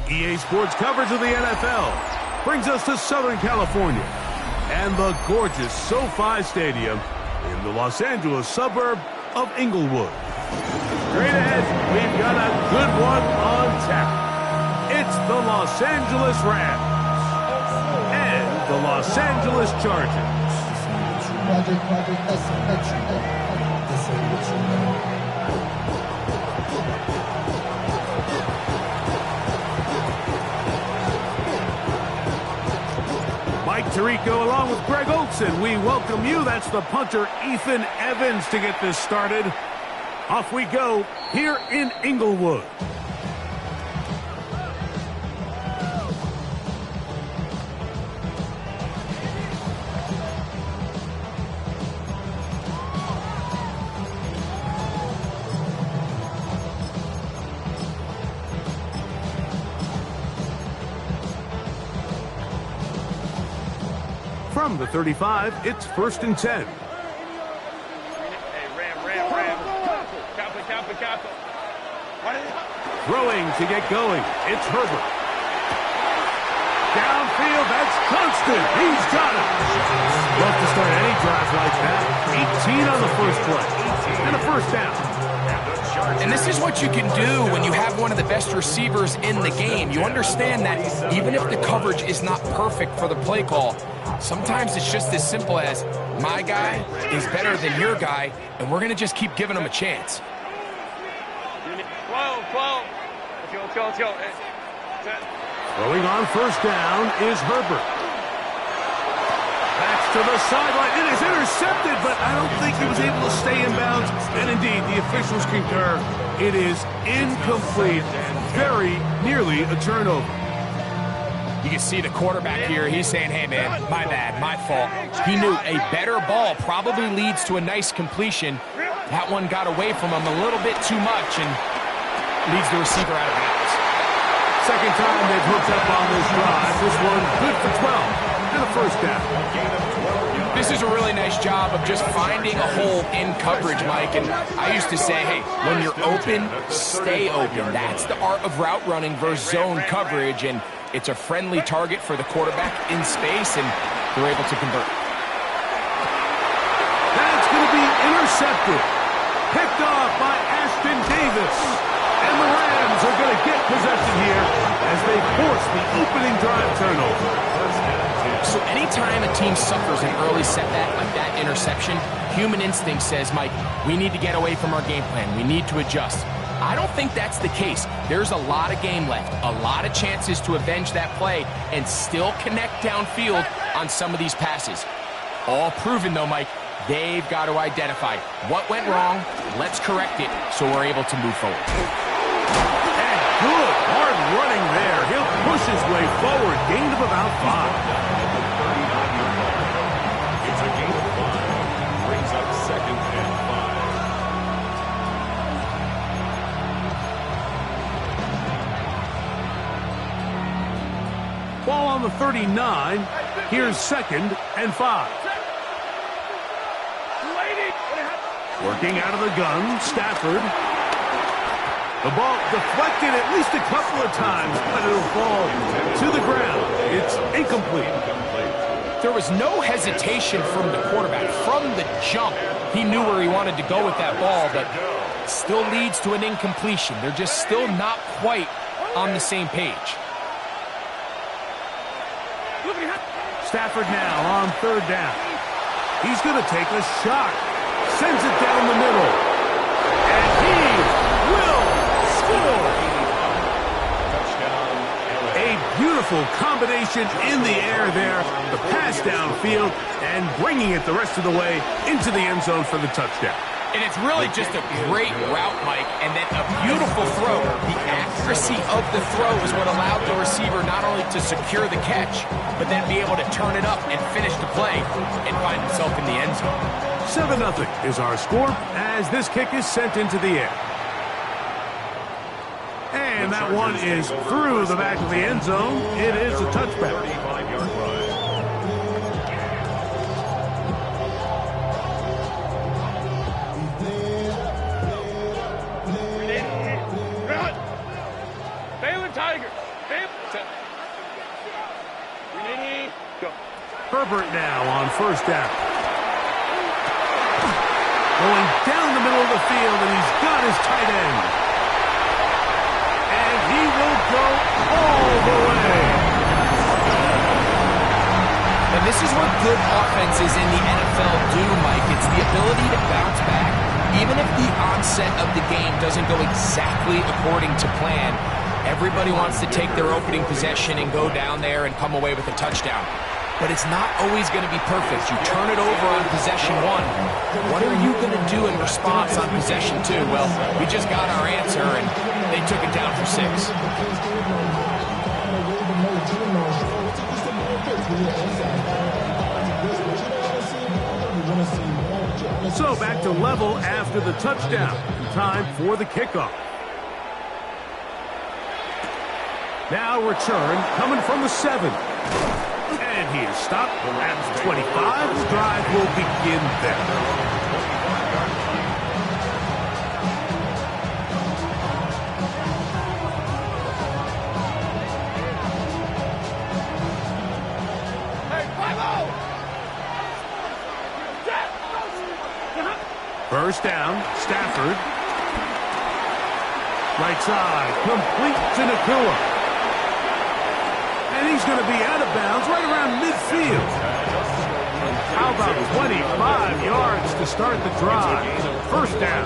EA Sports coverage of the NFL brings us to Southern California and the gorgeous SoFi Stadium in the Los Angeles suburb of Inglewood. Straight ahead, we've got a good one on tap. It's the Los Angeles Rams and the Los Angeles Chargers. Mike Tirico along with Greg Olson. We welcome you. That's the punter, Ethan Evans, to get this started. Off we go here in Inglewood. From the 35, it's 1st and 10. Throwing to get going, it's Herbert. Downfield, that's Constant. He's got it. Love to start any drive like that. 18 on the first play. And a first down. And this is what you can do when you have one of the best receivers in the game. You understand that even if the coverage is not perfect for the play call, sometimes it's just as simple as my guy is better than your guy, and we're going to just keep giving him a chance. Throwing on first down is Herbert. That's to the sideline. It is intercepted, but I don't think he was able to stay in bounds. And indeed, the officials concur. It is incomplete. Very nearly a turnover. You can see the quarterback here. He's saying, hey, man, my bad, my fault. He knew a better ball probably leads to a nice completion. That one got away from him a little bit too much and leads the receiver out of bounds. Second time they've hooked up on this drive. This one good for 12 and a first down. This is a really nice job of just finding a hole in coverage, Mike. And I used to say, hey, when you're open, stay open. That's the art of route running versus zone coverage. And it's a friendly target for the quarterback in space, and they're able to convert. That's going to be intercepted. Picked off by Ashton Davis. And the Rams are going to get possession here as they force the opening drive turnover. So anytime a team suffers an early setback like that interception, human instinct says, Mike, we need to get away from our game plan. We need to adjust. I don't think that's the case. There's a lot of game left, a lot of chances to avenge that play and still connect downfield on some of these passes. All proven, though, Mike. They've got to identify what went wrong, let's correct it so we're able to move forward. And good hard running there. He'll push his way forward, gain of about 5. It's a gain of 5. Brings up 2nd and 5. Ball on the 39. Here's 2nd and 5. Working out of the gun, Stafford. The ball deflected at least a couple of times, but it'll fall to the ground. It's incomplete. There was no hesitation from the quarterback. From the jump, he knew where he wanted to go with that ball, but still leads to an incompletion. They're just still not quite on the same page. Stafford now on 3rd down. He's going to take a shot. Sends it down the middle. And he will score. A beautiful combination in the air there. The pass downfield and bringing it the rest of the way into the end zone for the touchdown. And it's really just a great route, Mike, and then a beautiful throw. The accuracy of the throw is what allowed the receiver not only to secure the catch, but then be able to turn it up and finish the play and find himself in the end zone. 7-0 is our score as this kick is sent into the air. And that one is through the back of the end zone. It is a touchback. 35-yard run. Herbert now on first down. Going down the middle of the field, and he's got his tight end. And he will go all the way. And this is what good offenses in the NFL do, Mike. It's the ability to bounce back. Even if the onset of the game doesn't go exactly according to plan, everybody wants to take their opening possession and go down there and come away with a touchdown. But it's not always going to be perfect. You turn it over on possession one. What are you going to do in response on possession two? Well, we just got our answer, and they took it down for 6. So back to level after the touchdown. Time for the kickoff. Now return coming from the 7. And he is stopped at 25. The drive will begin there. First down, Stafford. Right side, complete to Nakua. And he's going to be out of bounds right around midfield. How about 25 yards to start the drive? First down.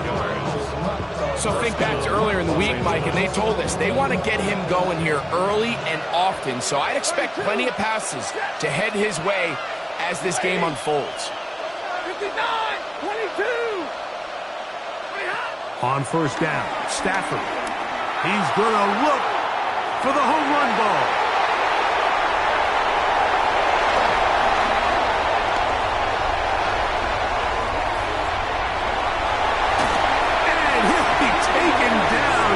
So think back to earlier in the week, Mike, and they told us they want to get him going here early and often. So I'd expect plenty of passes to head his way as this game unfolds. 59, 22. On first down, Stafford. He's going to look for the home run ball. And he'll be taken down.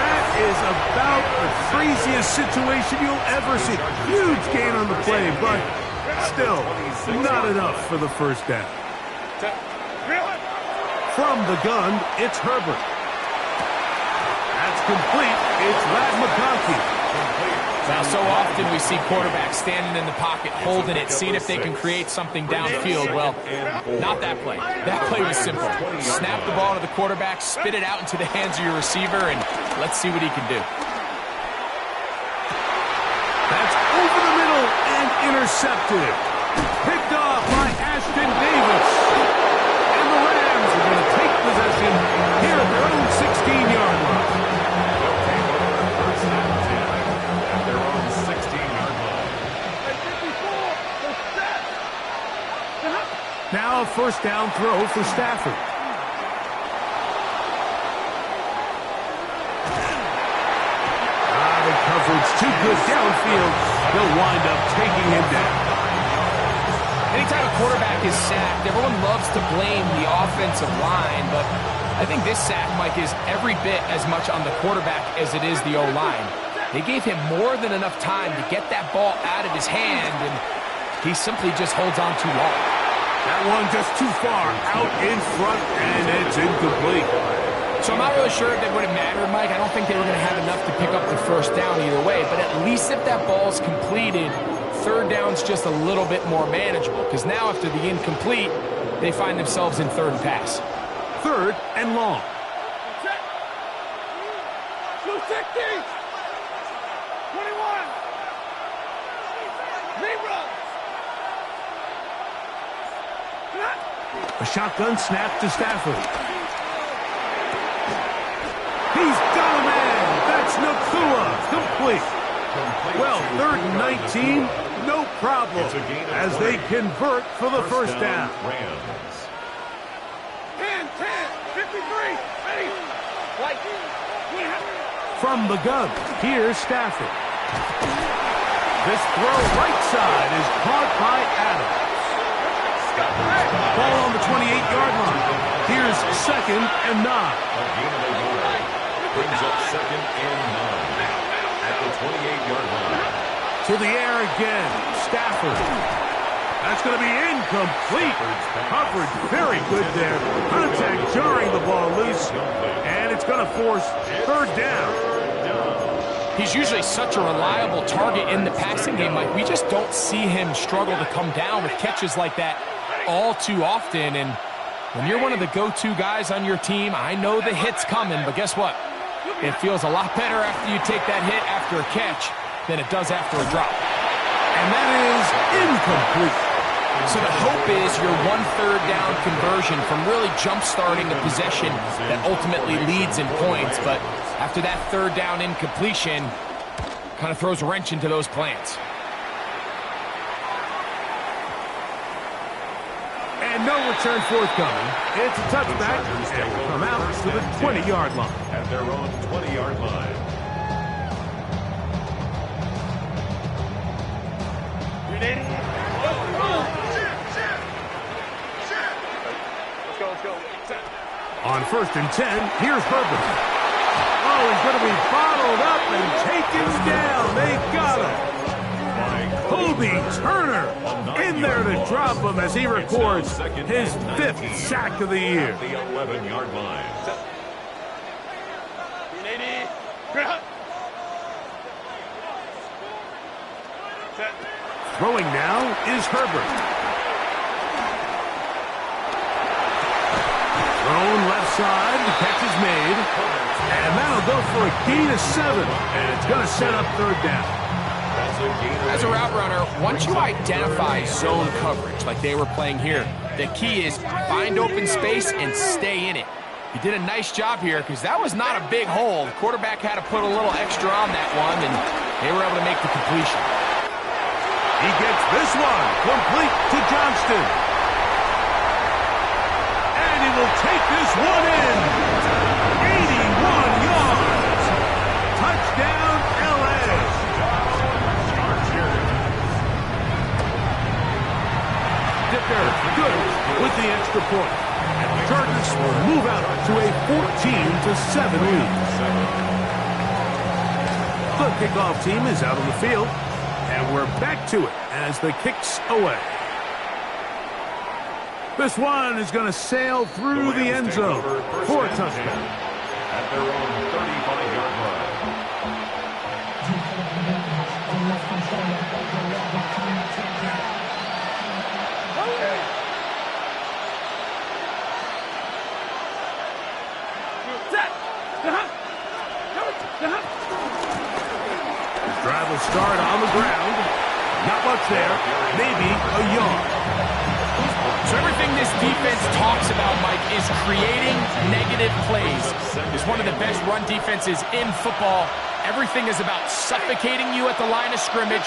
That is about the craziest situation you'll ever see. Huge gain on the play, but still not enough for the first down. From the gun, it's Herbert. That's complete. It's Lad McConkey. Now, so often we see quarterbacks standing in the pocket, holding it, seeing if they can create something downfield. Well, not that play. That play was simple. Snap the ball to the quarterback, spit it out into the hands of your receiver, and let's see what he can do. That's over the middle and intercepted. Picked off by Ashton Davis. And the Rams are going to take possession here at their own 16-yard line. They'll take over first and 10 at their own 16-yard line. Now a first down throw for Stafford. The coverage too good downfield. They'll wind up taking him down. Anytime a quarterback is sacked, everyone loves to blame the offensive line, but I think this sack, Mike, is every bit as much on the quarterback as it is the O-line. They gave him more than enough time to get that ball out of his hand, and he simply just holds on too long. That one just too far out in front, and it's incomplete. So I'm not really sure if that would have mattered, Mike. I don't think they were going to have enough to pick up the first down either way, but at least if that ball's completed, third down's just a little bit more manageable, because now after the incomplete, they find themselves in third and pass. Third and long. 260. 21. Zero. A shotgun snap to Stafford. He's got a man. That's Nakua. Complete. Well, third and 19, no problem, as they convert for the first down. Rams. 10, 53. Ready. From the gun, here's Stafford. This throw right side is caught by Adams. Ball on the 28-yard line. Here's second and 9. Brings up second and 9 at the 28-yard line. To the air again, Stafford. That's going to be incomplete. Coverage very good there. Contact jarring the ball loose. And it's going to force third down. He's usually such a reliable target in the passing game. Like, we just don't see him struggle to come down with catches like that all too often. And when you're one of the go-to guys on your team, I know the hit's coming, but guess what? It feels a lot better after you take that hit after a catch than it does after a drop. And that is incomplete. So the hope is your 1/3 down conversion from really jump-starting a possession that ultimately leads in points. But after that 3rd down incompletion, kind of throws a wrench into those plans. And no return forthcoming. It's a touchback, and will come out to the 20-yard line. At their own 20-yard line. On 1st and 10, here's Herbert. Oh, he's going to be bottled up and taken down. They got him. Kobe Turner in there to drop him as he records his 5th sack of the year. The 11-yard line. Throwing now is Herbert. Thrown left side, the catch is made, and that'll go for a gain of 7, and it's going to set up 3rd down. As a route runner, once you identify zone coverage like they were playing here, the key is find open space and stay in it. He did a nice job here because that was not a big hole. The quarterback had to put a little extra on that one, and they were able to make the completion. He gets this one complete to Johnston. He will take this one in. 81 yards. Touchdown, L.A. Dicker good with the extra point. And the Chargers will move out to a 14-7 lead. The kickoff team is out on the field, and we're back to it as the kick's away. This one is going to sail through the end zone for a touchdown. At their own 35-yard line. The drive will start on the ground. Not much there. Maybe a yard. So everything this defense talks about, Mike, is creating negative plays. It's one of the best run defenses in football. Everything is about suffocating you at the line of scrimmage,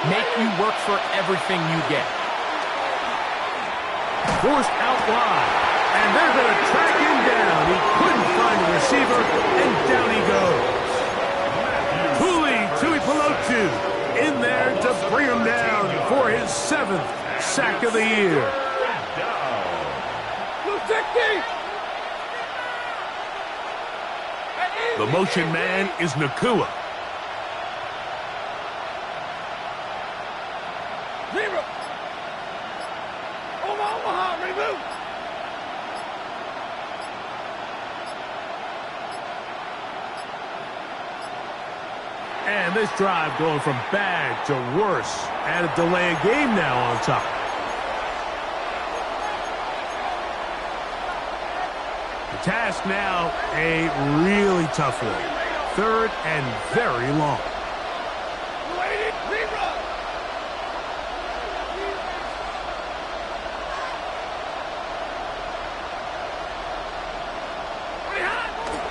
make you work for everything you get. Forced out wide, and they're going to track him down. He couldn't find a receiver, and down he goes. Tuipulotu in there to bring him down for his 7th sack of the year. The motion man is Nakua. Zero. Omaha, remove. And this drive going from bad to worse. And a delay of game now on top. The task now, a really tough one. 3rd and very long.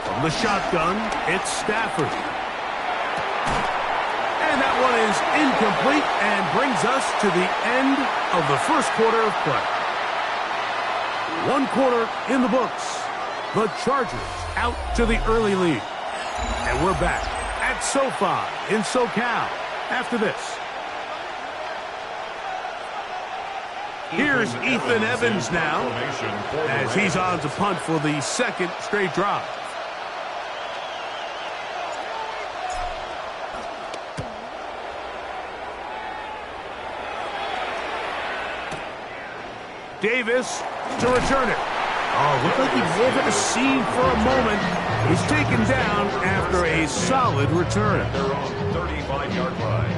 From the shotgun, it's Stafford. And that one is incomplete and brings us to the end of the 1st quarter of play. 1 quarter in the books. The Chargers out to the early lead. And we're back at SoFi in SoCal after this. Here's Ethan Evans now as he's on to punt for the 2nd straight drive. Davis to return it. Oh, looked like he may have hit a seam for a moment. is taken down after a solid return. At their own 35-yard line.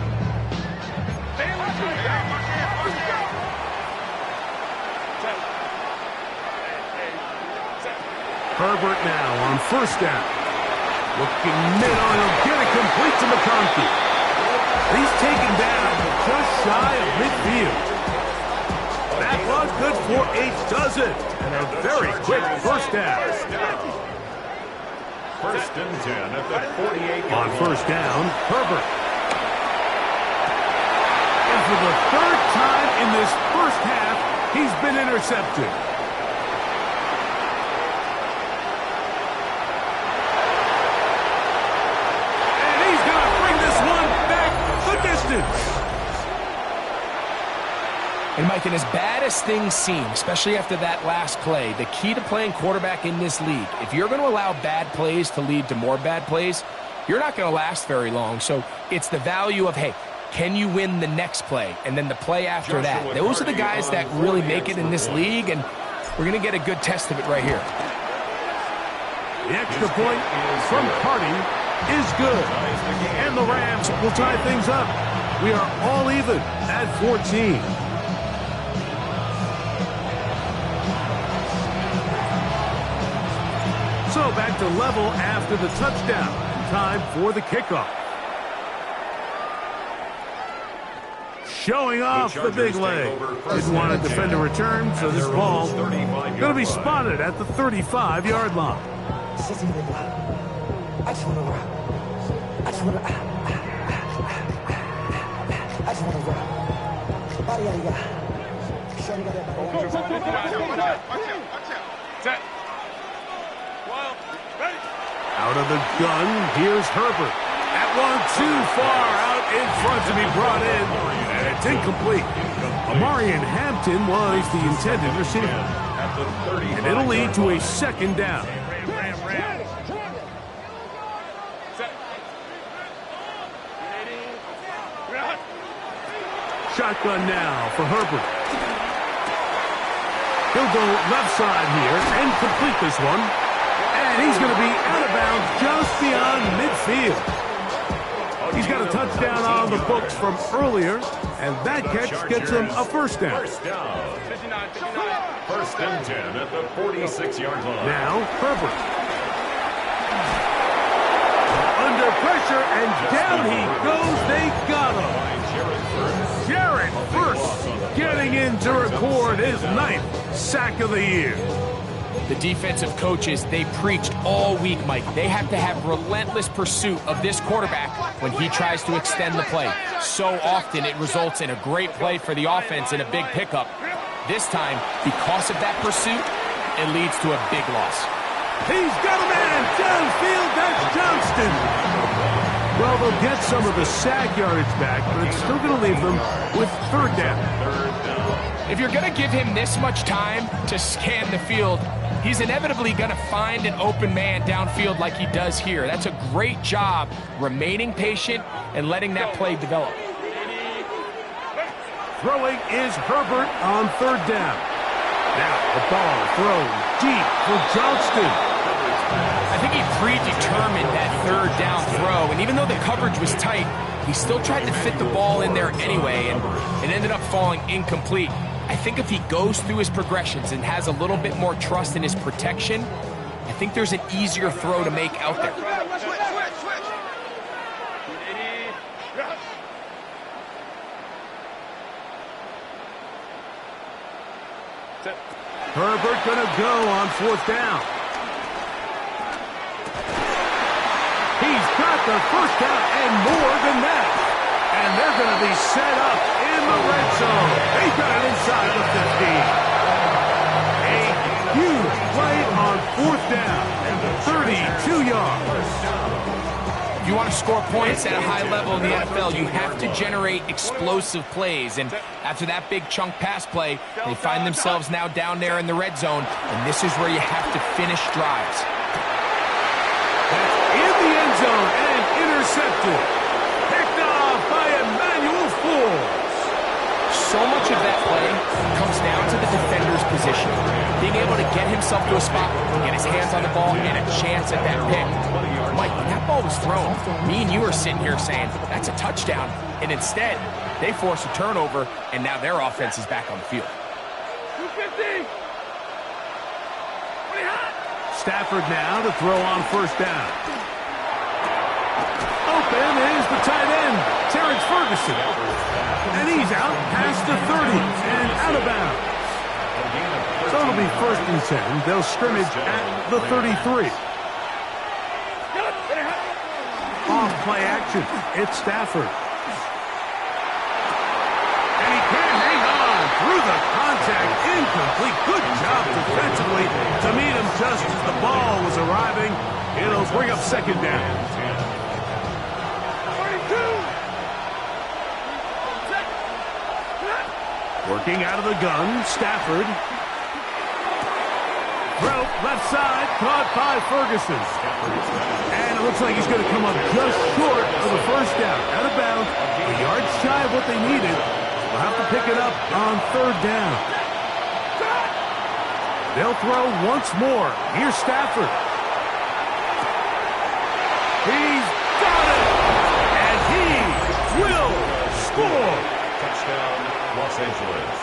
Herbert now on first down. Looking mid on him. Get it complete to McConkey. He's taken down just shy of midfield. That was good for a dozen. And a very quick first down. First and 10 at the 48-yard line. On first down, Herbert. And for the third time in this first half, he's been intercepted. And he's going to bring this one back the distance. And Mike, and as bad as things seem, especially after that last play, the key to playing quarterback in this league, if you're going to allow bad plays to lead to more bad plays, you're not going to last very long. So it's the value of, hey, can you win the next play and then the play after that? Those are the guys that really make it in this league, and we're going to get a good test of it right here. The extra point from Harding is good. And the Rams will tie things up. We are all even at 14. So back to level after the touchdown. Time for the kickoff. Showing off the big leg. Didn't want to defend a return, so this ball going to be spotted at the 35-yard line. Out of the gun, here's Herbert. That one too far out in front to be brought in, and it's incomplete. Amarian Hampton was the intended receiver. And it'll lead to a second down. Shotgun now for Herbert. He'll go left side here and complete this one. And he's going to be out of bounds just beyond midfield. He's got a touchdown on the books from earlier, and that catch gets him a first down. First and 10 at the 46-yard line. Now, Herbert. Under pressure, and down he goes. They got him. Jared First getting in to record his 9th sack of the year. The defensive coaches, they preached all week, Mike. They have to have relentless pursuit of this quarterback when he tries to extend the play. So often it results in a great play for the offense and a big pickup. This time, because of that pursuit, it leads to a big loss. He's got a man downfield. That's Johnston. Well, they'll get some of the sack yardage back, but it's still going to leave them with third down. If you're going to give him this much time to scan the field, he's inevitably going to find an open man downfield like he does here. That's a great job remaining patient and letting that play develop. Throwing is Herbert on third down. Now the ball thrown deep for Johnston. I think he predetermined that third down throw, and even though the coverage was tight, he still tried to fit the ball in there anyway, and it ended up falling incomplete. I think if he goes through his progressions and has a little bit more trust in his protection, I think there's an easier throw to make out there. Herbert gonna go on fourth down. He's got the first down and more than that. And they're going to be set up in the red zone. They got it inside the 15. A huge play on fourth down and 32 yards. If you want to score points at a high level in the NFL, you have to generate explosive plays. And after that big chunk pass play, they find themselves now down there in the red zone. And this is where you have to finish drives. That's in the end zone and intercepted. Picked off by Emmanuel Forbes. so much of that play comes down to the defender's position. Being able to get himself to a spot, get his hands on the ball, and a chance at that pick. Mike, when that ball was thrown, me and you are sitting here saying, that's a touchdown. And instead, they force a turnover, and now their offense is back on the field. 250. Stafford now to throw on first down. Open is the tight end, Terrence Ferguson. And he's out past the 30 and out of bounds. So it'll be 1st and 10. They'll scrimmage at the 33. Off play action. It's Stafford. And he can't hang on through the contact. Incomplete. Good job defensively to meet him just as the ball was arriving. It'll bring up 2nd down. Working out of the gun, Stafford. Throw, left side, caught by Ferguson. And it looks like he's going to come up just short of the 1st down. Out of bounds, a yard shy of what they needed. They'll have to pick it up on 3rd down. They'll throw once more. Here's Stafford. He's got it! And he will score! Touchdown, Los Angeles.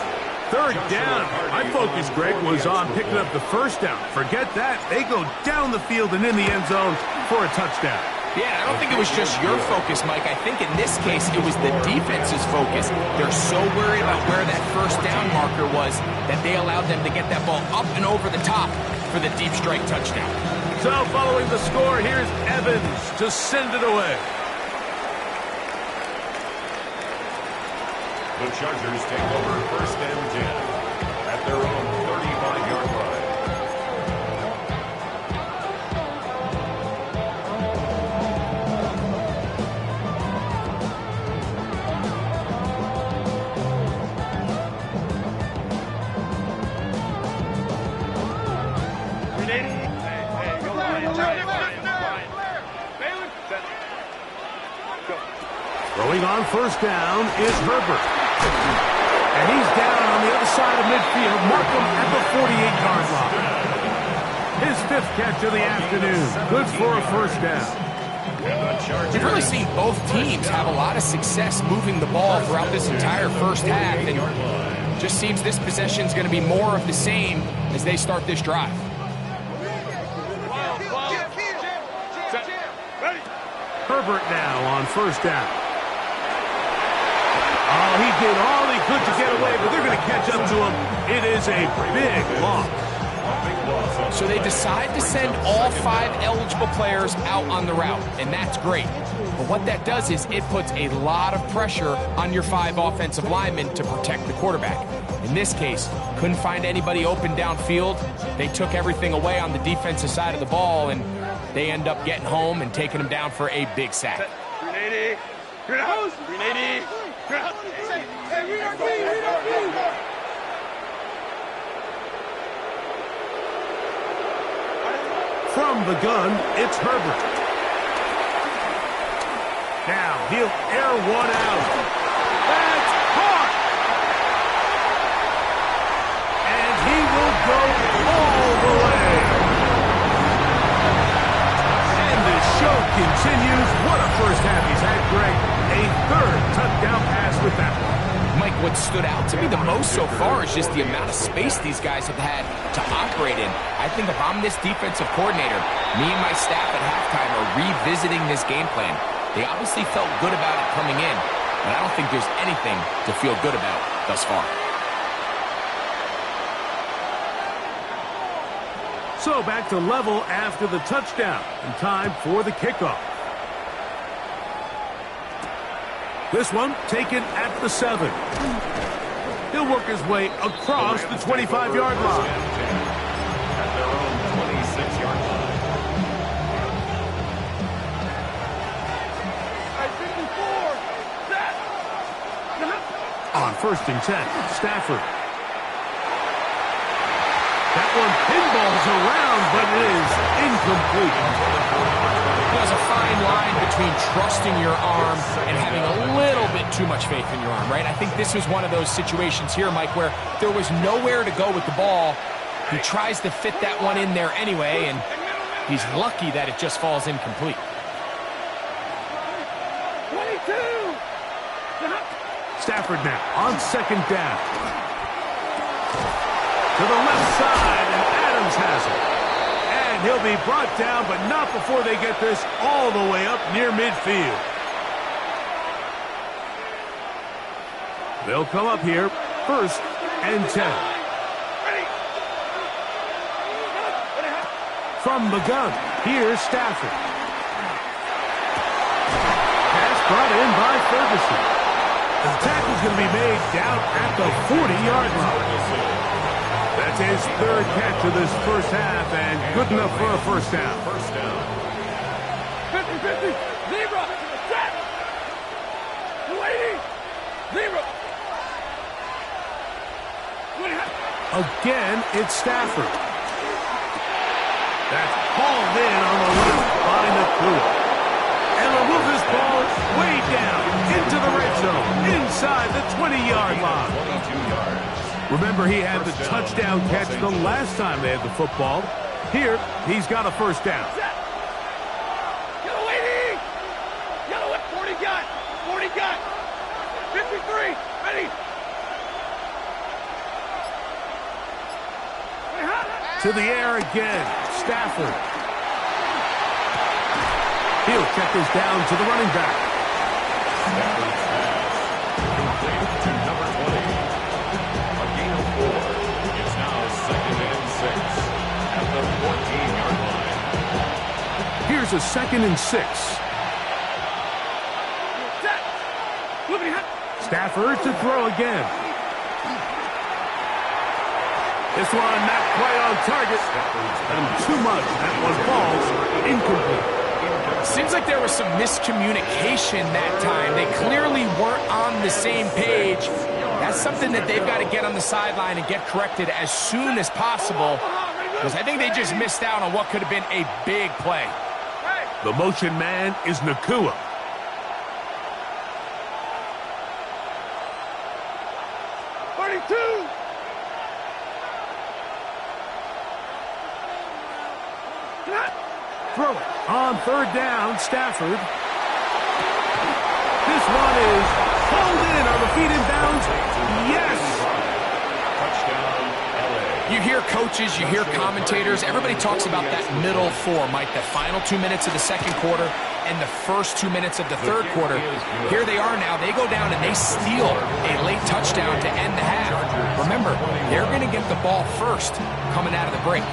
3rd down. My focus, Greg, was on picking up the 1st down. Forget that. They go down the field and in the end zone for a touchdown. Yeah, I don't think it was just your focus, Mike. I think in this case, it was the defense's focus. They're so worried about where that 1st down marker was that they allowed them to get that ball up and over the top for the deep strike touchdown. So following the score, here's Evans to send it away. The Chargers take over 1st and 10 at their own 35-yard line. Throwing on 1st down is Herbert. And he's down on the other side of midfield. Mark him at the 48-yard line. His 5th catch of the afternoon. Good for a 1st down. You've really seen both teams have a lot of success moving the ball throughout this entire 1st half. And just seems this possession is going to be more of the same as they start this drive. Herbert now on 1st down. Oh, he did all he could to get away, but they're going to catch up to him. It is a big loss. So they decide to send all 5 eligible players out on the route, and that's great. But what that does is it puts a lot of pressure on your 5 offensive linemen to protect the quarterback. In this case, couldn't find anybody open downfield. They took everything away on the defensive side of the ball, and they end up getting home and taking him down for a big sack. 380. 380. From the gun, it's Herbert. Now he'll air one out. That's caught! And he will go all the way. And the show continues. What a 1st half he's had, Greg. A 3rd touchdown pass with that one. Mike, what stood out to me the most so far is just the amount of space these guys have had to operate in. I think if I'm this defensive coordinator, me and my staff at halftime are revisiting this game plan. They obviously felt good about it coming in, but I don't think there's anything to feel good about thus far. So back to level after the touchdown, and time for the kickoff. This one taken at the 7. He'll work his way across the 25-yard line. At their own 26-yard line. On 1st and 10, Stafford. That one pinballs around, but it is incomplete. There's a fine line between trusting your arm and having a little bit too much faith in your arm, right? I think this was one of those situations here, Mike, where there was nowhere to go with the ball. He tries to fit that one in there anyway, and he's lucky that it just falls incomplete. 22. Stafford now on second down. To the left side, and Adams has it. And he'll be brought down, but not before they get this all the way up near midfield. They'll come up here, 1st and 10. From the gun, here's Stafford. Pass brought in by Ferguson. The tackle's going to be made down at the 40-yard line. That's his 3rd catch of this first half, and good enough for a first down. 50-50. Zebra. Set. 280. Zebra. Again, it's Stafford. That's hauled in on the left by Nakua. And they'll move this ball way down into the red zone, inside the 20-yard line. 22 yards. Remember, he had the touchdown catch the last time they had the football. Here, he's got a first down. Yellow 80. Yellow 40 got. 40 got. 53. Ready. To the air again, Stafford. He'll check this down to the running back. Stafford's pass. Complete to number 20. A gain of 4. It's now 2nd and 6 at the 14-yard line. Here's a 2nd and 6. Stafford to throw again. This one not quite on target. And too much. That one falls incomplete. Seems like there was some miscommunication that time. They clearly weren't on the same page. That's something that they've got to get on the sideline and get corrected as soon as possible, because I think they just missed out on what could have been a big play. The motion man is Nakua. Throw it on 3rd down, Stafford. This one is pulled in on the feet in bounds. Yes! Touchdown, LA. You hear coaches, you hear commentators, everybody talks about that middle 4, Mike, the final 2 minutes of the 2nd quarter and the first 2 minutes of the 3rd quarter. Here they are now. They go down and they steal a late touchdown to end the half. Remember, they're going to get the ball first coming out of the break.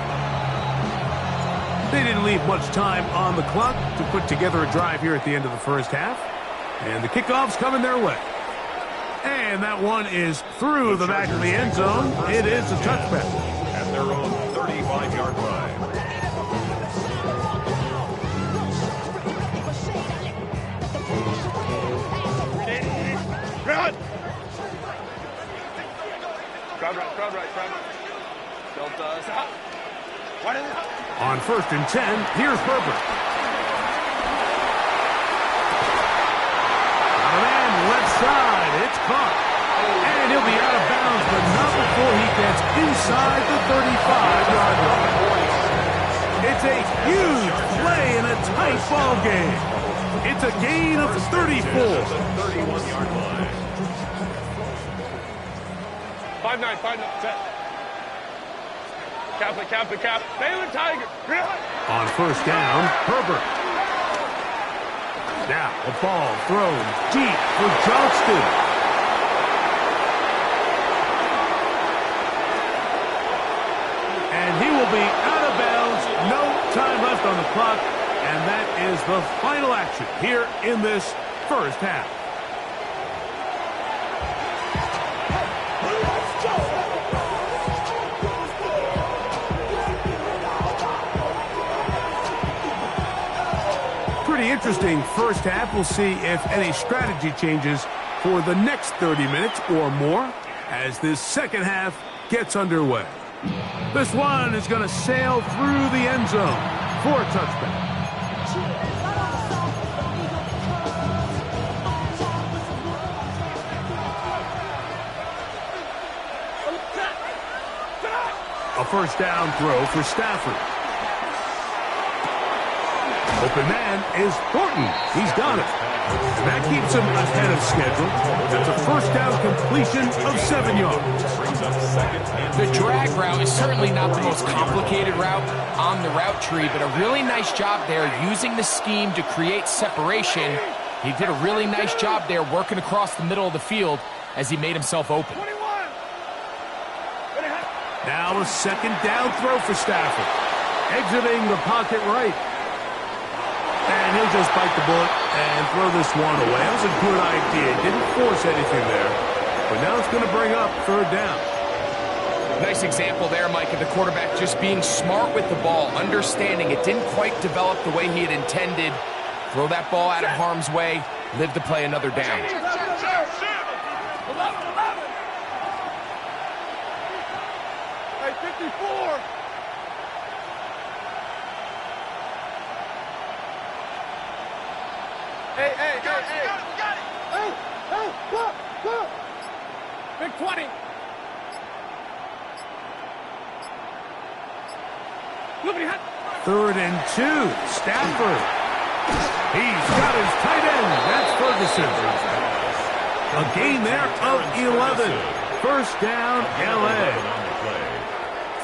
They didn't leave much time on the clock to put together a drive here at the end of the first half. And the kickoff's coming their way. And that one is through the back of the end zone. It is a touchback. At their own 35-yard line. Run! Crowd right. Delta, stop. What is it? On 1st and 10, here's Herbert. Got a man left side. It's caught. And he'll be out of bounds, but not before he gets inside the 35-yard line. It's a huge play in a tight ball game. It's a gain of 34. 31-yard line. 5-9, set. Cap. Baylor Tiger. On 1st down, Herbert. Now a ball thrown deep for Johnston. And he will be out of bounds. No time left on the clock. And that is the final action here in this first half. Pretty interesting first half. We'll see if any strategy changes for the next 30 minutes or more as this second half gets underway. This one is going to sail through the end zone for a touchback. first down throw for Stafford. Open man is Thornton. He's got it. And that keeps him ahead of schedule. That's a first down completion of 7 yards. The drag route is certainly not the most complicated route on the route tree, but a really nice job there using the scheme to create separation. He did a really nice job there working across the middle of the field as he made himself open. Now a second down throw for Stafford. Exiting the pocket right. And he'll just bite the bullet and throw this one away. That was a good idea. Didn't force anything there. But now it's going to bring up third down. Nice example there, Mike, of the quarterback just being smart with the ball, understanding it didn't quite develop the way he had intended. Throw that ball out of harm's way, live to play another down. Hey, 54. Hey, hey, hey, hey. Got it. Hey, hey, look. Big 20. Third and 2. Stafford. He's got his tight end. That's Ferguson. A gain there of 11. First down, L.A.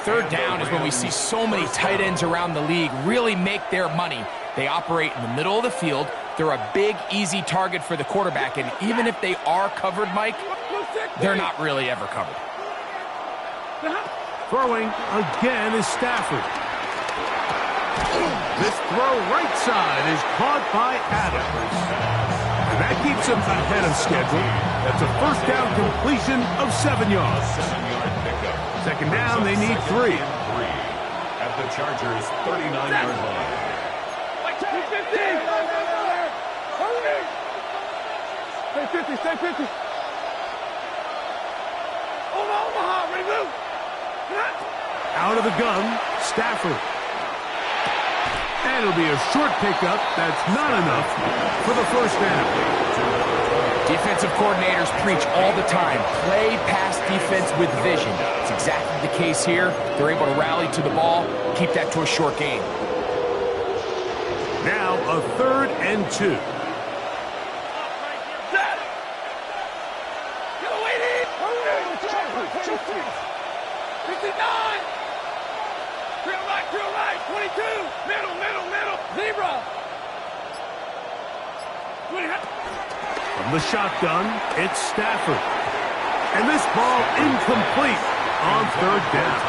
Third down is when we see so many tight ends around the league really make their money. They operate in the middle of the field. They're a big, easy target for the quarterback. And even if they are covered, Mike, they're not really ever covered. Throwing again is Stafford. This throw right side is caught by Adams. And that keeps him ahead of schedule. That's a first down completion of 7 yards. Second down, they need 3. At the Chargers' 39-yard line. Stay 50, stay 50. Omaha, ready to move. Out of the gun, Stafford. And it'll be a short pickup. That's not enough for the first down. Defensive coordinators preach all the time, play pass defense with vision. It's exactly the case here. They're able to rally to the ball, keep that to a short game. Now a third and 2. From the shotgun, it's Stafford. And this ball incomplete on third down.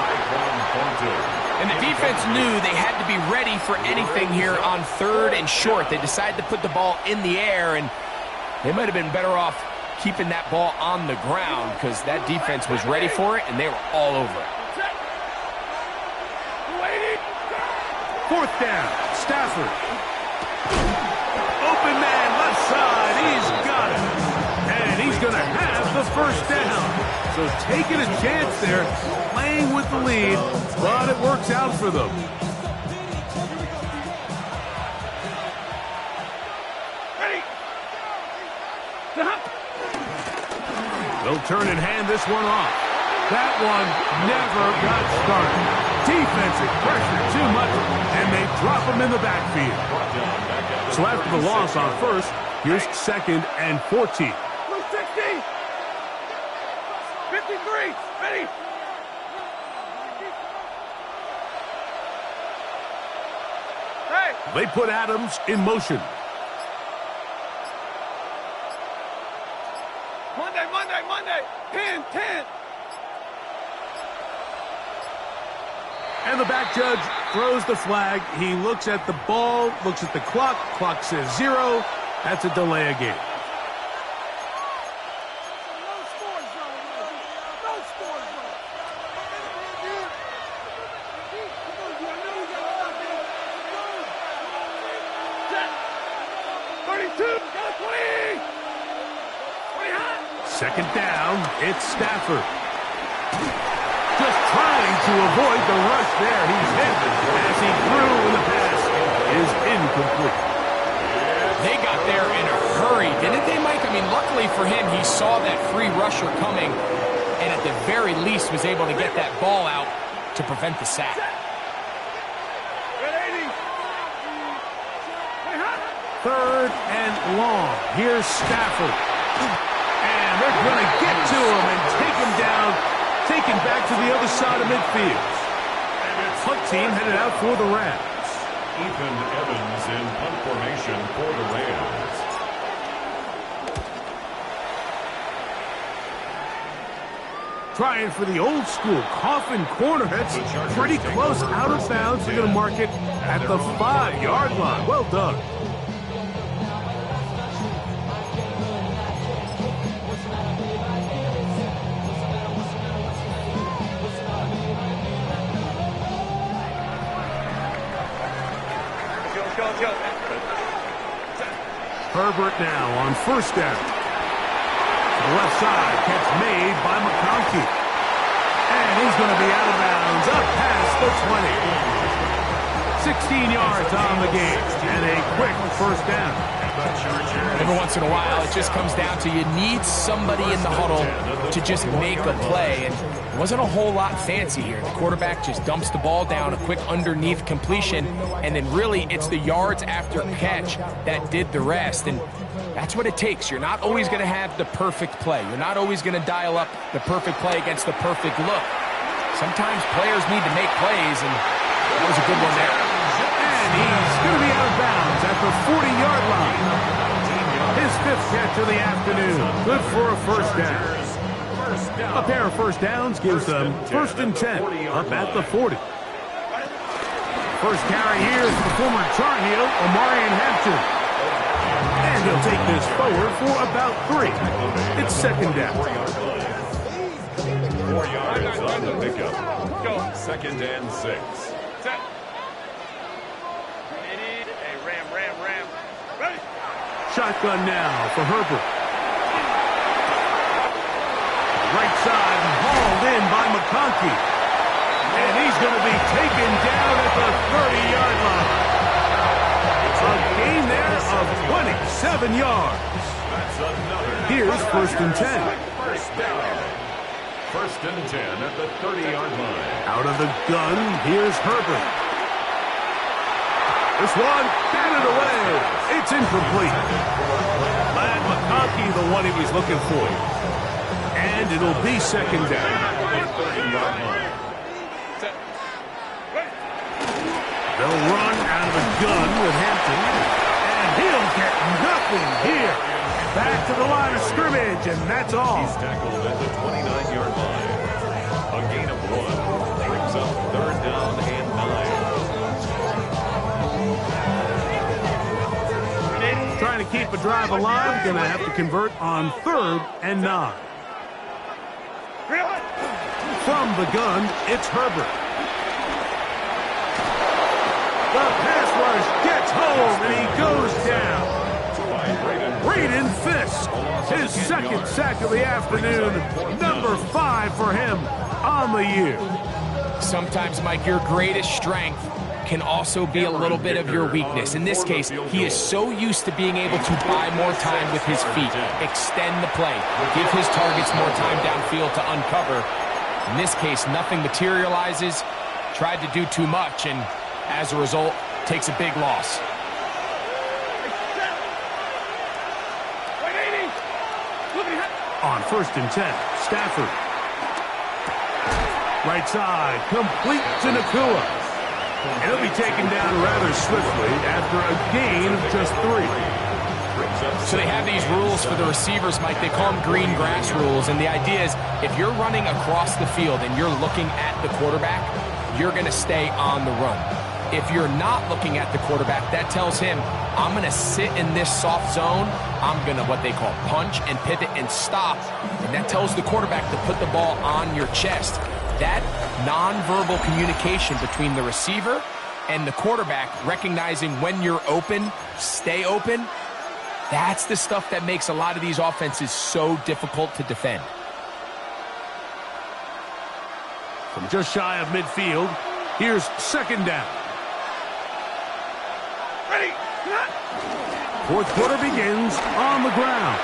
And the defense knew they had to be ready for anything here on third and short. They decided to put the ball in the air, and they might have been better off keeping that ball on the ground because that defense was ready for it, and they were all over it. Fourth down, Stafford. Open man, left side, he's got it. And he's going to have the first down. So taking a chance there, playing with the lead, but it works out for them. Ready. They'll turn and hand this one off. That one never got started. Defensive pressure too much, and they drop him in the backfield. So after the loss on first, here's second and 14. 60. 53. Ready. Hey. They put Adams in motion. Monday. 10. And the back judge throws the flag. He looks at the ball, looks at the clock. Clock says 0. That's a delay of game. Second down, it's Stafford. Just trying to avoid the rush there. He's hit as he threw, and the pass is incomplete. They got there in a hurry, didn't they, Mike? I mean, luckily for him, he saw that free rusher coming, and at the very least was able to get that ball out to prevent the sack. Third and long. Here's Stafford. And they're going to get to him and take him down, take him back to the other side of midfield. Punt team headed out for the Rams. Ethan Evans in punt formation for the Rams. Trying for the old school coffin corner. That's pretty close out of bounds. They're going to mark it at the 5-yard line. Well done. Herbert now on first down. The left side, catch made by McConkey. And he's going to be out of bounds, up past the 20. 16 yards on the game, and a quick first down. Every once in a while, it just comes down to you need somebody in the huddle to just make a play, and it wasn't a whole lot fancy here. The quarterback just dumps the ball down, a quick underneath completion, and then really it's the yards after catch that did the rest, and that's what it takes. You're not always going to have the perfect play. You're not always going to dial up the perfect play against the perfect look. Sometimes players need to make plays, and that was a good one there. And he's going to be out of bounds at the 40-yard line. His 5th catch of the afternoon. Good for a first down. A pair of first downs gives them 1st and 10 up at the 40. First carry here is the former Tar Heel, Omarion Hampton. And he'll take this forward for about 3. It's 2nd down. 4 yards on the pickup. 2nd and 6. Shotgun now for Herbert. Right side hauled in by McConkey. And he's going to be taken down at the 30-yard line. A gain there of 27 yards. Here's 1st and 10. 1st and 10 at the 30-yard line. Out of the gun, here's Herbert. This one, batted away. It's incomplete. Lad McConkey, the one he was looking for. And it'll be 2nd down. They'll run out of the gun with Hampton. And he'll get nothing here. Back to the line of scrimmage, and that's all. He's tackled at the 29-yard line. A gain of 1 brings up 3rd down and 9. Trying to keep a drive alive, going to have to convert on 3rd and 9. From the gun, it's Herbert. The pass rush gets home, and he goes down. Braden Fisk, his 2nd sack of the afternoon, number 5 for him on the year. Sometimes, Mike, your greatest strength can also be a little bit of your weakness. In this case, he is so used to being able to buy more time with his feet, extend the play, give his targets more time downfield to uncover. In this case, nothing materializes, tried to do too much, and as a result, takes a big loss. On 1st and 10, Stafford. Right side, complete to Nakua. And he'll be taken down rather swiftly after a gain of just 3. So they have these rules for the receivers, Mike. They call them green grass rules. And the idea is if you're running across the field and you're looking at the quarterback, you're going to stay on the run. If you're not looking at the quarterback, that tells him, I'm going to sit in this soft zone. I'm going to what they call punch and pivot and stop. And that tells the quarterback to put the ball on your chest. That nonverbal communication between the receiver and the quarterback, recognizing when you're open, stay open, that's the stuff that makes a lot of these offenses so difficult to defend. From just shy of midfield, here's 2nd down. Ready. 4th quarter begins on the ground.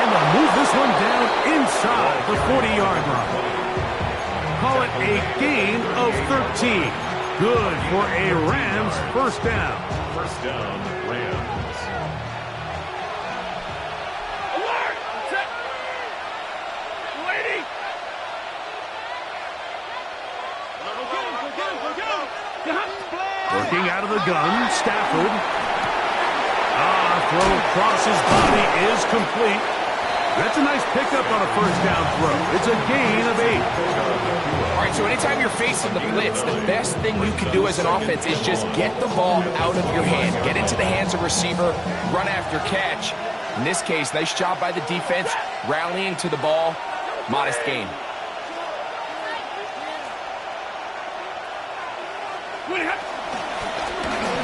And they'll move this one down inside the 40-yard line. call it a gain of 13. Good for a Rams first down. First down, Rams. Alert! Set! Lady! Working out of the gun, Stafford. Throw across his body is complete. That's a nice pickup on a first down throw. It's a gain of 8. All right, so anytime you're facing the blitz, the best thing you can do as an offense is just get the ball out of your hand. Get into the hands of receiver, run after catch. In this case, nice job by the defense, rallying to the ball. Modest gain.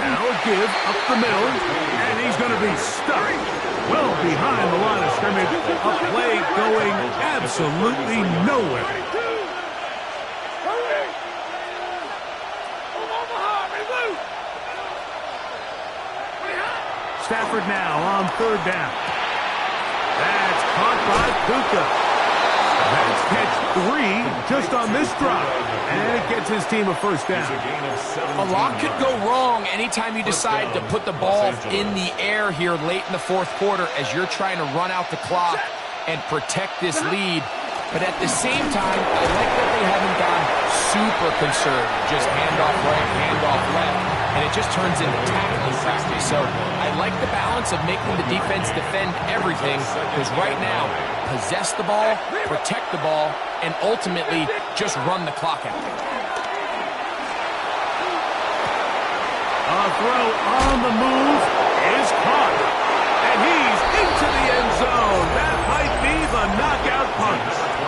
Now a give up the middle, and he's going to be stuck well behind the line of scrimmage. A play going absolutely nowhere. Stafford now on third down. That's caught by Puka. That's catch 3 just on this drive. And it gets his team a first down. A lot could go wrong anytime you decide to put the ball in the air here late in the fourth quarter as you're trying to run out the clock and protect this lead. But at the same time, I like that they haven't gone super conservative. Just handoff right, handoff left, and it just turns into tackling practice. So I like the balance of making the defense defend everything, because right now, possess the ball, protect the ball, and ultimately just run the clock out. A throw on the move is caught, and he's into the end zone. That might be the knockout punch.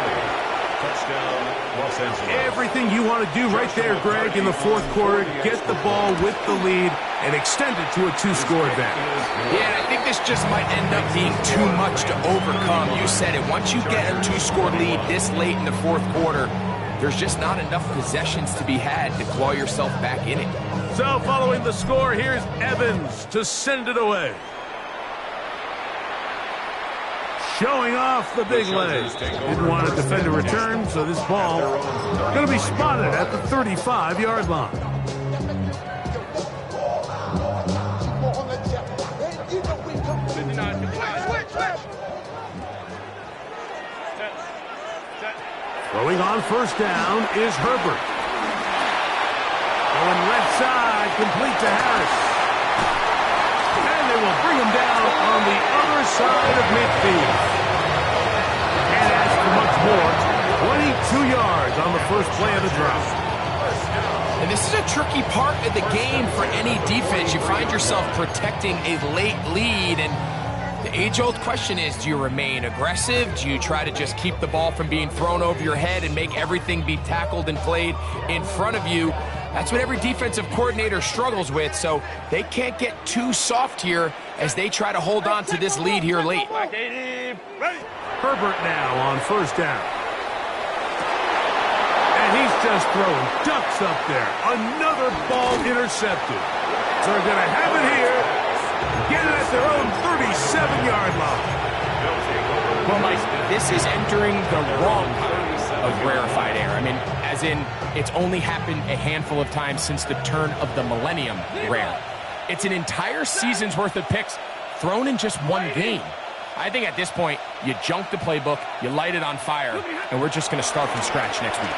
Touchdown, Los Angeles. Everything you want to do right there, Greg, in the fourth quarter. Get the ball with the lead and extend it to a 2-score advantage. Yeah, and I think this just might end up being too much to overcome. You said it. Once you get a 2-score lead this late in the fourth quarter, there's just not enough possessions to be had to claw yourself back in it. So following the score, here's Evans to send it away. Showing off the big leg. Didn't want to defend a return, so this ball going to be spotted at the 35-yard line. Throwing on first down is Herbert. Going left side, complete to Harris. And they will bring him down on the other side of midfield. Can't ask for much more. 22 yards on the first play of the drive. And this is a tricky part of the game for any defense. You find yourself protecting a late lead, and the age-old question is, do you remain aggressive? Do you try to just keep the ball from being thrown over your head and make everything be tackled and played in front of you? That's what every defensive coordinator struggles with, so they can't get too soft here as they try to hold on to this lead here late. Herbert now on first down. And he's just throwing ducks up there. Another ball intercepted. So they're going to have it here. Get it at their own 37-yard line. Well, Mike, this is entering the wrong kind of rarefied air. I mean, as in, it's only happened a handful of times since the turn of the millennium rare. It's an entire season's worth of picks thrown in just one game. I think at this point, you junk the playbook, you light it on fire, and we're just going to start from scratch next week.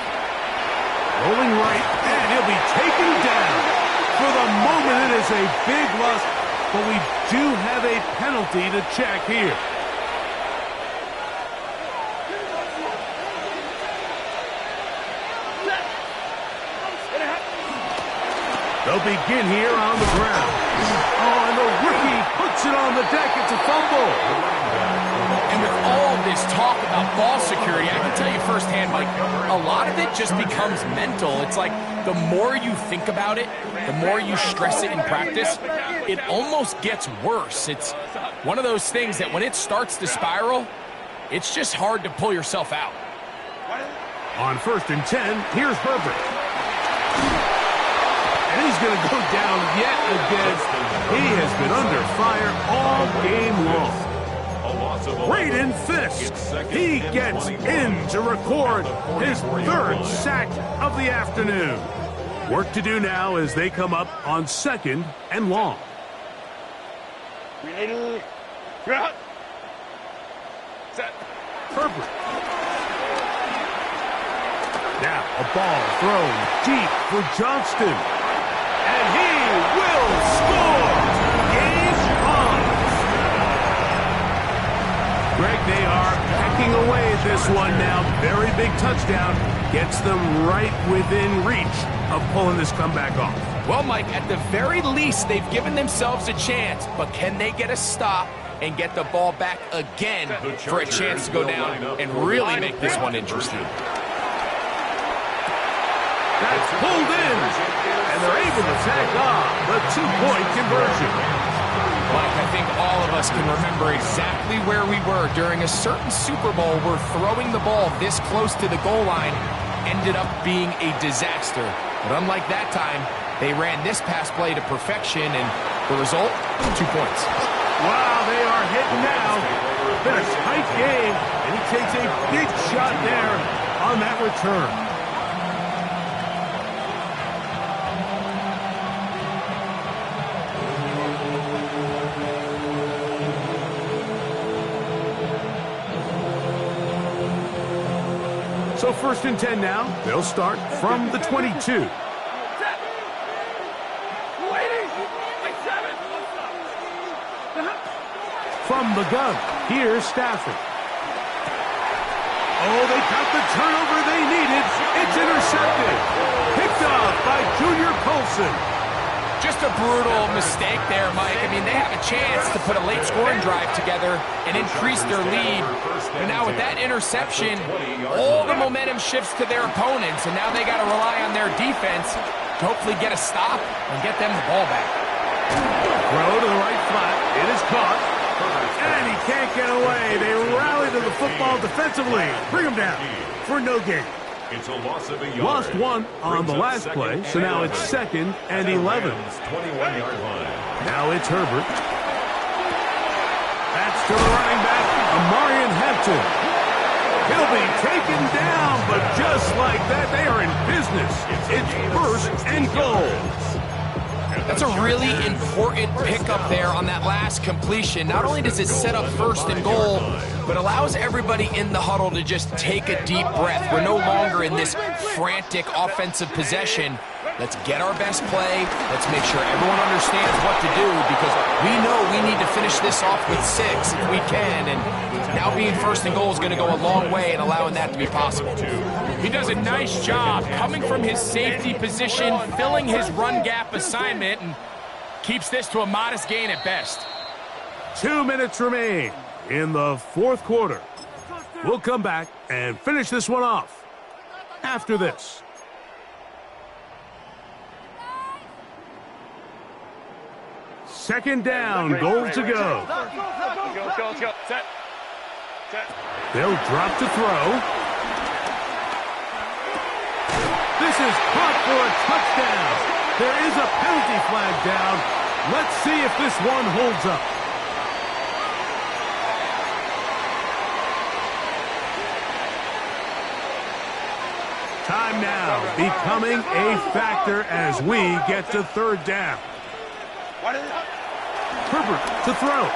Rolling right, and he'll be taken down. For the moment, it is a big loss, but we do have a penalty to check here. They'll begin here on the ground. Oh, and the rookie puts it on the deck. It's a fumble. And with all this talk about ball security, I can tell you firsthand, Mike, a lot of it just becomes mental. It's like the more you think about it, the more you stress it in practice, it almost gets worse. It's one of those things that when it starts to spiral, it's just hard to pull yourself out. On 1st and 10, here's Herbert. And he's going to go down yet again. He has been under fire all game long. A loss Braden Fisk. He gets in to record his third sack of the afternoon. Work to do now as they come up on 2nd and long. Herbert. Now a ball thrown deep for Johnston. And he will score! Game on! Greg, they are pecking away at this one now. Very big touchdown. Gets them right within reach of pulling this comeback off. Well, Mike, at the very least, they've given themselves a chance. But can they get a stop and get the ball back again for a chance to go down and really make this one interesting? That's pulled in, and they're able to tack on the 2-point conversion. Mike, I think all of us can remember exactly where we were during a certain Super Bowl where throwing the ball this close to the goal line ended up being a disaster. But unlike that time, they ran this pass play to perfection, and the result, 2 points. Wow, they are hitting now. Been a tight game, and he takes a big shot there on that return. So 1st and 10 now. They'll start from the 22. From the gun, here's Stafford. Oh, they got the turnover they needed. It's intercepted. Picked up by Junior Colson. Just a brutal mistake there, Mike. I mean, they have a chance to put a late scoring drive together and increase their lead. But now with that interception, all the momentum shifts to their opponents, and now they got to rely on their defense to hopefully get a stop and get them the ball back. Throw to the right flat. It is caught. And he can't get away. They rally to the football defensively. Bring him down for no gain. It's a loss of a yard. Lost one on the last play, so now it's 2nd and 11. 21-yard line. Now it's Herbert. That's to the running back, Amarian Hampton. He'll be taken down, but just like that, they are in business. It's 1st and goal. That's a really important pickup there on that last completion. Not only does it set up 1st and goal, but allows everybody in the huddle to just take a deep breath. We're no longer in this frantic offensive possession. Let's get our best play. Let's make sure everyone understands what to do, because we know we need to finish this off with 6 if we can. And now being 1st and goal is going to go a long way in allowing that to be possible. He does a nice job coming from his safety position, filling his run gap assignment, and keeps this to a modest gain at best. 2 minutes remain in the 4th quarter. We'll come back and finish this one off after this. Second down, goal to go. They'll drop to throw. This is caught for a touchdown. There is a penalty flag down. Let's see if this one holds up. Time now becoming a factor as we get to 3rd down. Herbert to throw.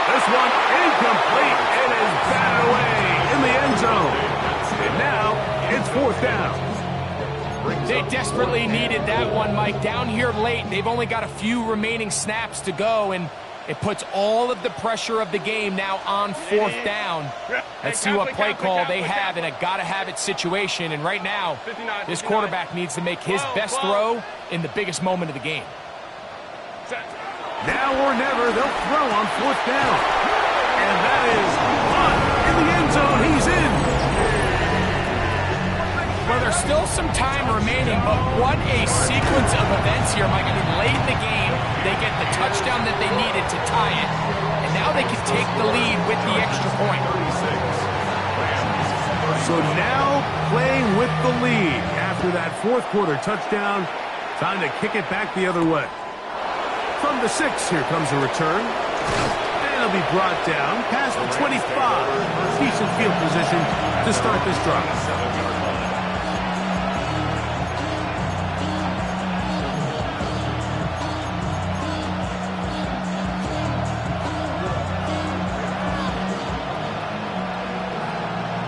This one incomplete. It is batted away in the end zone. And now it's 4th down. They desperately needed that one, Mike. Down here late, they've only got a few remaining snaps to go, and it puts all of the pressure of the game now on 4th down. Let's see what play call they have in a gotta-have-it situation. And right now, this quarterback needs to make his best throw in the biggest moment of the game. Now or never, they'll throw on 4th down. And that is caught in the end zone. He's in. Well, there's still some time remaining, but what a sequence of events here, Mike. I mean, late in the game, they get the touchdown that they needed to tie it, and now they can take the lead with the extra point. So now playing with the lead after that 4th quarter touchdown, time to kick it back the other way. From the 6, here comes a return. That'll be brought down past the 25. Decent field position to start this drive. 7-yard line.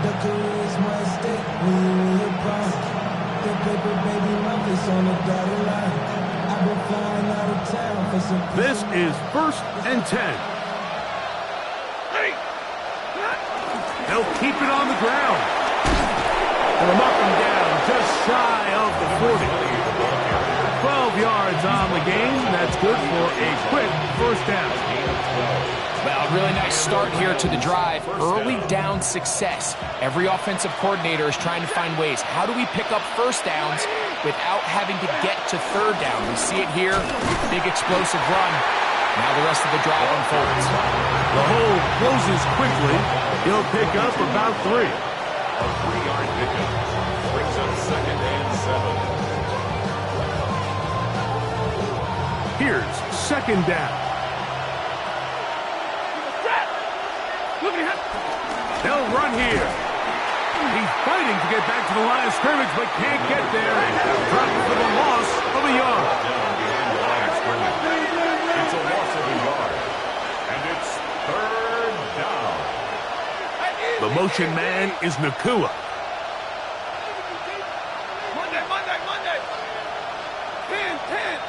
The career's my stake when you in your prime. The paper, baby, my face on the dotted line. I've been flying out of town for some. This is 1st and 10. They'll keep it on the ground. Put them up and down, just shy of the 40. 12 yards on the game. That's good for a quick first down. Well, really nice start here to the drive. Early down success. Every offensive coordinator is trying to find ways. How do we pick up first downs without having to get to third down? We see it here. Big explosive run. Now the rest of the drive unfolds. The hole closes quickly. He'll pick up about 3. A 3-yard pickup brings up 2nd and 7. Here's 2nd down. They'll run here. He's fighting to get back to the line of scrimmage, but can't get there. Dropped for the loss of a yard. Down behind the line of scrimmage. It's a loss of a yard. And it's 3rd down. The motion man is Nakua. Monday. 10.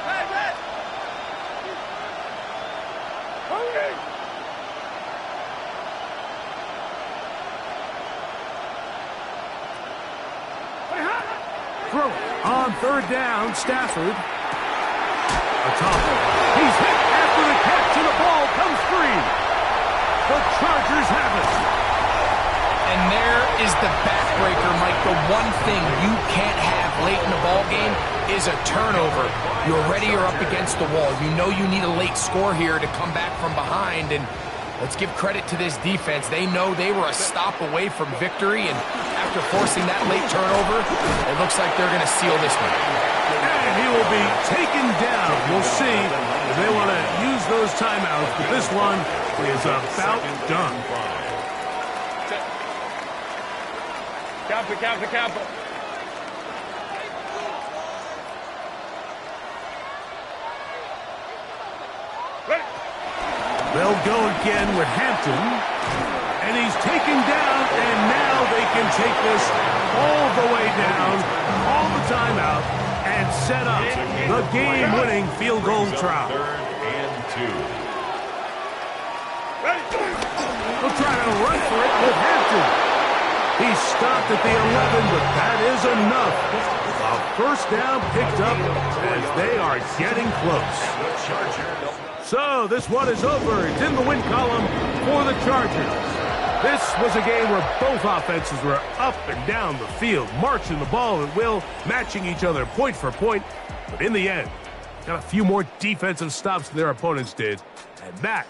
Red. Hurry. Throw on 3rd down, Stafford. Atop. He's hit after the catch, and the ball comes free. The Chargers have it. And there is the backbreaker, Mike. The one thing you can't have late in the ball game is a turnover. You're already up against the wall. You know you need a late score here to come back from behind, and let's give credit to this defense. They know they were a stop away from victory, and after forcing that late turnover, it looks like they're going to seal this one. And he will be taken down. We'll see if they want to use those timeouts, but this one is about done. Campo. They'll go again with Hampton. And he's taken down, and now they can take this all the way down, all the time out, and set up the game-winning field goal try. 3rd and 2. They'll try to run for it with Hampton. He stopped at the 11, but that is enough. A first down picked up as they are getting close. So this one is over. It's in the win column for the Chargers. This was a game where both offenses were up and down the field, marching the ball at will, matching each other point for point. But in the end, got a few more defensive stops than their opponents did. And that